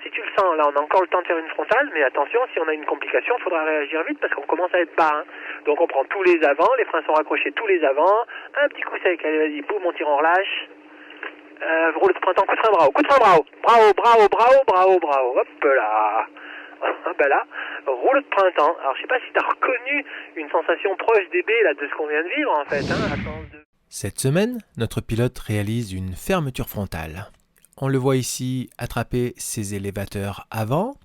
si tu le sens, là on a encore le temps de faire une frontale, mais attention, si on a une complication, il faudra réagir vite parce qu'on commence à être bas. Hein. Donc on prend tous les avants, les freins sont raccrochés tous les avants, un petit coup sec, allez vas-y, boum, on tire en relâche. Rouleau de printemps, coup de frein bravo, coup de frein bravo, bravo, bravo, bravo, bravo, bravo, hop là. Ben là, rouleau de printemps. Alors je sais pas si tu as reconnu une sensation proche des baies là, de ce qu'on vient de vivre en fait. Hein, à sens de... Cette semaine, notre pilote réalise une fermeture frontale. On le voit ici attraper ses élévateurs avant.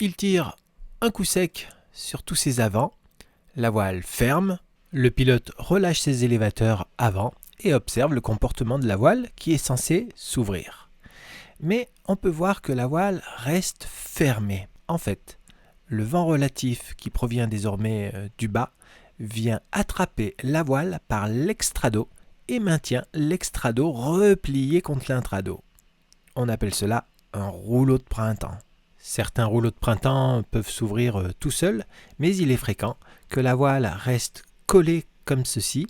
Il tire un coup sec sur tous ses avants. La voile ferme. Le pilote relâche ses élévateurs avant et observe le comportement de la voile qui est censée s'ouvrir. Mais on peut voir que la voile reste fermée. En fait, le vent relatif qui provient désormais du bas vient attraper la voile par l'extrado et maintient l'extrado replié contre l'intrado. On appelle cela un rouleau de printemps. Certains rouleaux de printemps peuvent s'ouvrir tout seuls, mais il est fréquent que la voile reste collée comme ceci,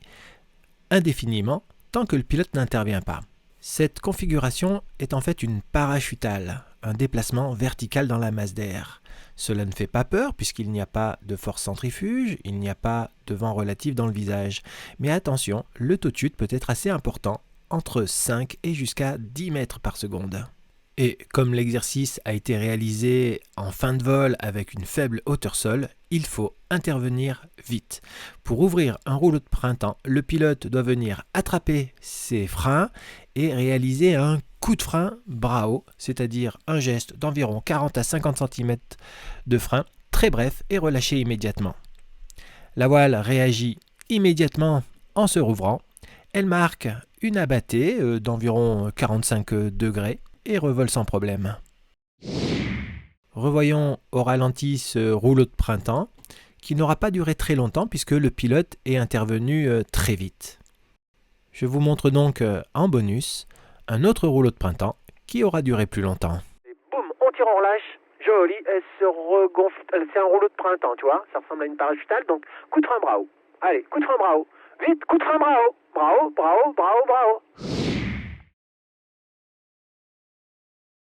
indéfiniment, tant que le pilote n'intervient pas. Cette configuration est en fait une parachutale, un déplacement vertical dans la masse d'air. Cela ne fait pas peur puisqu'il n'y a pas de force centrifuge, il n'y a pas de vent relatif dans le visage. Mais attention, le taux de chute peut être assez important, entre 5 et jusqu'à 10 mètres par seconde. Et comme l'exercice a été réalisé en fin de vol avec une faible hauteur sol, il faut intervenir vite. Pour ouvrir un rouleau de printemps, le pilote doit venir attraper ses freins et réaliser un coup de frein bras haut, c'est-à-dire un geste d'environ 40 à 50 cm de frein, très bref et relâché immédiatement. La voile réagit immédiatement en se rouvrant. Elle marque une abattée d'environ 45 degrés et revole sans problème. Revoyons au ralenti ce rouleau de printemps qui n'aura pas duré très longtemps puisque le pilote est intervenu très vite. Je vous montre donc en bonus un autre rouleau de printemps qui aura duré plus longtemps. Et boum, on tire en relâche, joli, elle se regonfle, c'est un rouleau de printemps, tu vois, ça ressemble à une parachutale, donc coup de frein bravo. Allez, coup de frein bravo, vite, coup de frein bravo, bravo, bravo, bravo, bravo.